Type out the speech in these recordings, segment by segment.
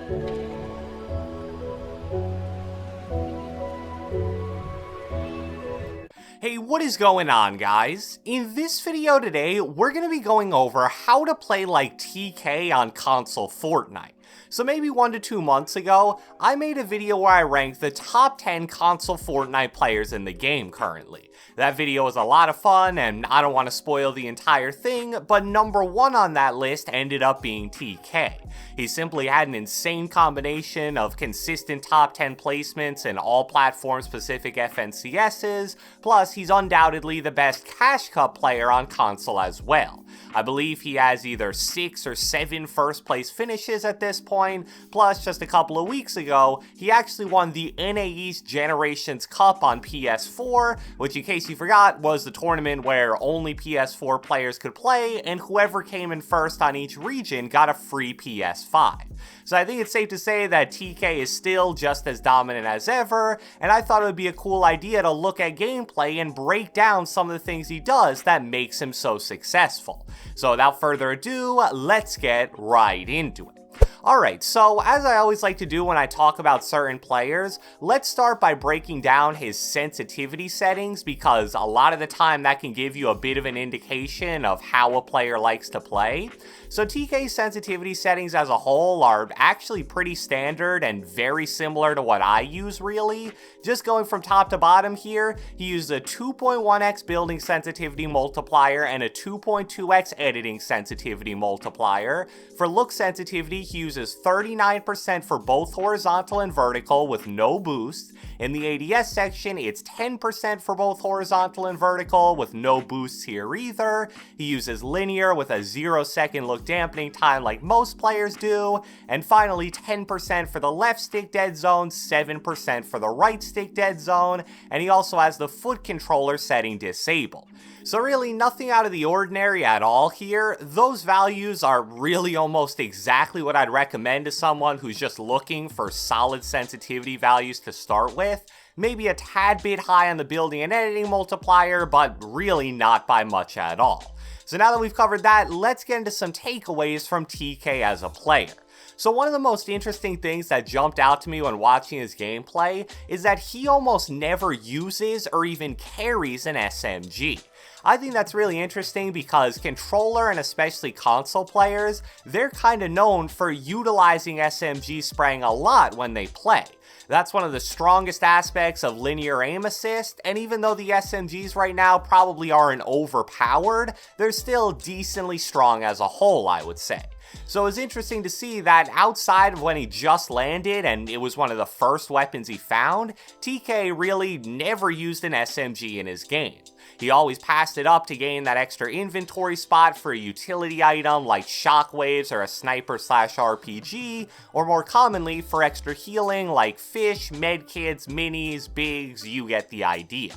Hey, what is going on, guys? In this video today, we're going to be going over how to play like TK on console Fortnite. So maybe 1 to 2 months ago, I made a video where I ranked the top 10 console Fortnite players in the game currently. That video was a lot of fun, and I don't want to spoil the entire thing, but number 1 on that list ended up being TK. He simply had an insane combination of consistent top 10 placements in all platform-specific FNCSs, plus he's undoubtedly the best Cash Cup player on console as well. I believe he has either 6 or 7 first place finishes at this point, plus just a couple of weeks ago, he actually won the NA East Generations Cup on PS4, which in case you forgot was the tournament where only PS4 players could play, and whoever came in first on each region got a free PS5. So I think it's safe to say that TK is still just as dominant as ever, and I thought it would be a cool idea to look at gameplay and break down some of the things he does that makes him so successful. So without further ado, let's get right into it. Alright, so as I always like to do when I talk about certain players, let's start by breaking down his sensitivity settings, because a lot of the time that can give you a bit of an indication of how a player likes to play. So TK's sensitivity settings as a whole are actually pretty standard and very similar to what I use really. Just going from top to bottom here, he uses a 2.1x building sensitivity multiplier and a 2.2x editing sensitivity multiplier. For look sensitivity, he uses 39% for both horizontal and vertical with no boost. In the ADS section, it's 10% for both horizontal and vertical with no boosts here either. He uses linear with a 0-second look dampening time like most players do. And finally, 10% for the left stick dead zone, 7% for the right stick dead zone, and he also has the foot controller setting disabled. So really nothing out of the ordinary at all here. Those values are really almost exactly what I'd recommend to someone who's just looking for solid sensitivity values to start with. Maybe a tad bit high on the building and editing multiplier, but really not by much at all. So now that we've covered that, let's get into some takeaways from TK as a player. So one of the most interesting things that jumped out to me when watching his gameplay is that he almost never uses or even carries an SMG. I think that's really interesting because controller and especially console players, they're kinda known for utilizing SMG spraying a lot when they play. That's one of the strongest aspects of linear aim assist, and even though the SMGs right now probably aren't overpowered, they're still decently strong as a whole, I would say. So it's interesting to see that outside of when he just landed and it was one of the first weapons he found, TK really never used an SMG in his game. He always passed it up to gain that extra inventory spot for a utility item like shockwaves or a sniper/RPG, or more commonly for extra healing like fish, medkits, minis, bigs, you get the idea.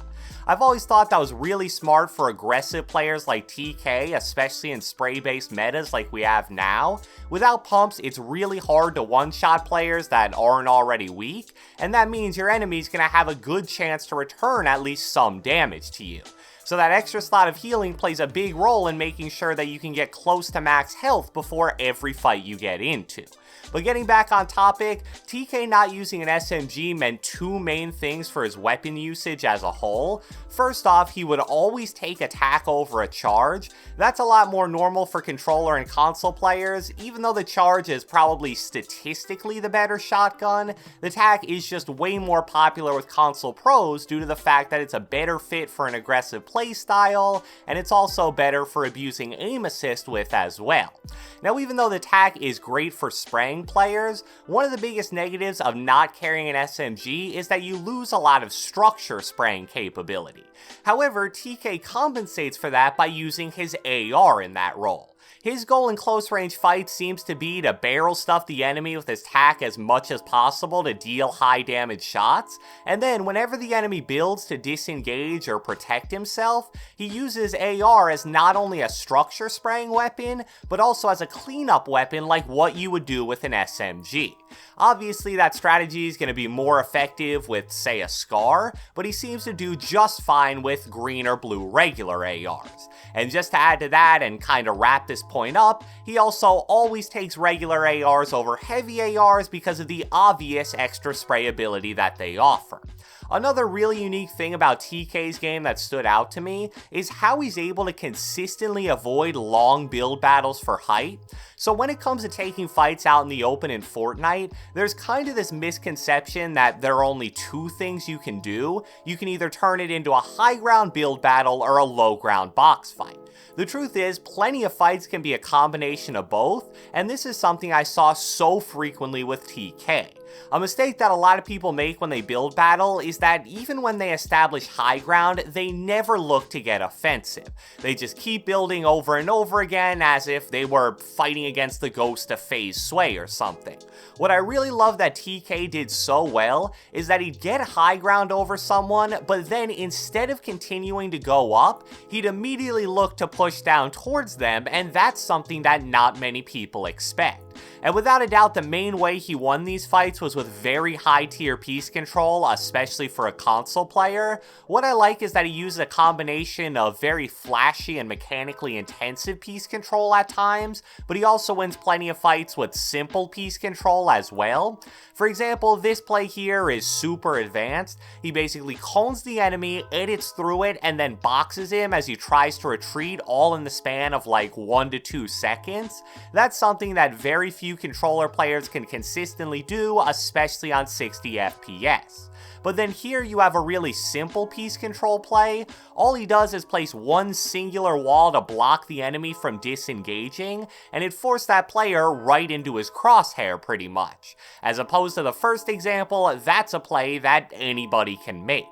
I've always thought that was really smart for aggressive players like TK, especially in spray-based metas like we have now. Without pumps, it's really hard to one-shot players that aren't already weak, and that means your enemy's gonna have a good chance to return at least some damage to you. So that extra slot of healing plays a big role in making sure that you can get close to max health before every fight you get into. But getting back on topic, TK not using an SMG meant two main things for his weapon usage as a whole. First off, he would always take attack over a charge. That's a lot more normal for controller and console players. Even though the charge is probably statistically the better shotgun, the attack is just way more popular with console pros due to the fact that it's a better fit for an aggressive playstyle, and it's also better for abusing aim assist with as well. Now, even though the attack is great for spraying players, one of the biggest negatives of not carrying an SMG is that you lose a lot of structure spraying capability. However, TK compensates for that by using his AR in that role. His goal in close range fights seems to be to barrel stuff the enemy with his tack as much as possible to deal high damage shots, and then whenever the enemy builds to disengage or protect himself, he uses AR as not only a structure spraying weapon, but also as a cleanup weapon like what you would do with an SMG. Obviously that strategy is going to be more effective with, say, a Scar, but he seems to do just fine with green or blue regular ARs. And just to add to that and kind of wrap this assist point up, he also always takes regular ARs over heavy ARs because of the obvious extra spray ability that they offer. Another really unique thing about TK's game that stood out to me is how he's able to consistently avoid long build battles for height. So when it comes to taking fights out in the open in Fortnite, there's kind of this misconception that there are only two things you can do. You can either turn it into a high ground build battle or a low ground box fight. The truth is, plenty of fights can be a combination of both, and this is something I saw so frequently with TK. A mistake that a lot of people make when they build battle is that even when they establish high ground, they never look to get offensive. They just keep building over and over again as if they were fighting against the ghost of FaZe Sway or something. What I really love that TK did so well is that he'd get high ground over someone, but then instead of continuing to go up, he'd immediately look to push down towards them, and that's something that not many people expect. And without a doubt, the main way he won these fights was with very high tier piece control, especially for a console player. What I like is that he uses a combination of very flashy and mechanically intensive piece control at times, but he also wins plenty of fights with simple piece control as well. For example, this play here is super advanced. He basically cones the enemy, edits through it, and then boxes him as he tries to retreat, all in the span of like 1 to 2 seconds. That's something that very few controller players can consistently do, especially on 60 FPS. But then here you have a really simple piece control play. All he does is place one singular wall to block the enemy from disengaging, and it forced that player right into his crosshair pretty much. As opposed to the first example, that's a play that anybody can make.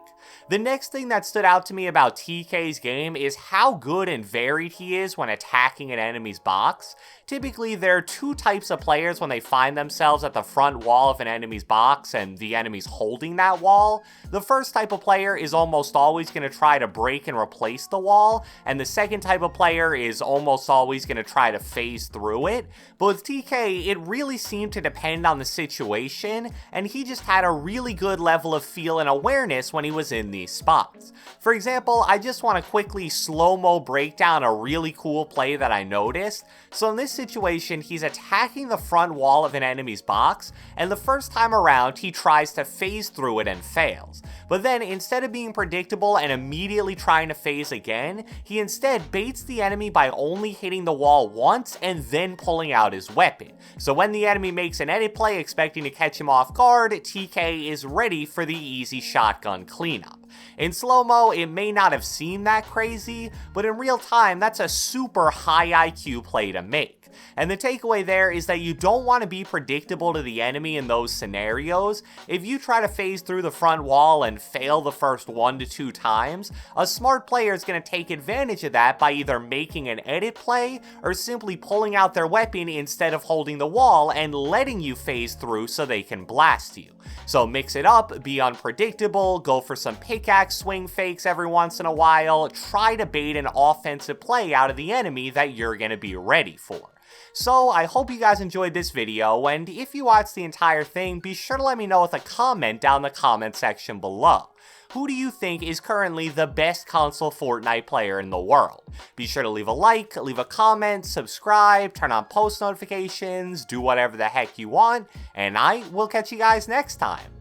The next thing that stood out to me about TK's game is how good and varied he is when attacking an enemy's box. Typically, there are two types of players when they find themselves at the front wall of an enemy's box and the enemy's holding that wall. The first type of player is almost always going to try to break and replace the wall, and the second type of player is almost always going to try to phase through it. But with TK, it really seemed to depend on the situation, and he just had a really good level of feel and awareness when he was in these spots. For example, I just want to quickly slow-mo break down a really cool play that I noticed. So in this situation, he's attacking the front wall of an enemy's box, and the first time around, he tries to phase through it and fails. But then, instead of being predictable and immediately trying to phase again, he instead baits the enemy by only hitting the wall once and then pulling out his weapon. So when the enemy makes an edit play expecting to catch him off guard, TK is ready for the easy shotgun cleanup. In slow-mo, it may not have seemed that crazy, but in real time, that's a super high IQ play to make. And the takeaway there is that you don't want to be predictable to the enemy in those scenarios. If you try to phase through the front wall and fail the first 1 to 2 times, a smart player is going to take advantage of that by either making an edit play or simply pulling out their weapon instead of holding the wall and letting you phase through so they can blast you. So mix it up, be unpredictable, go for some pickaxe swing fakes every once in a while, try to bait an offensive play out of the enemy that you're going to be ready for. So I hope you guys enjoyed this video, and if you watched the entire thing, be sure to let me know with a comment down in the comment section below. Who do you think is currently the best console Fortnite player in the world? Be sure to leave a like, leave a comment, subscribe, turn on post notifications, do whatever the heck you want, and I will catch you guys next time.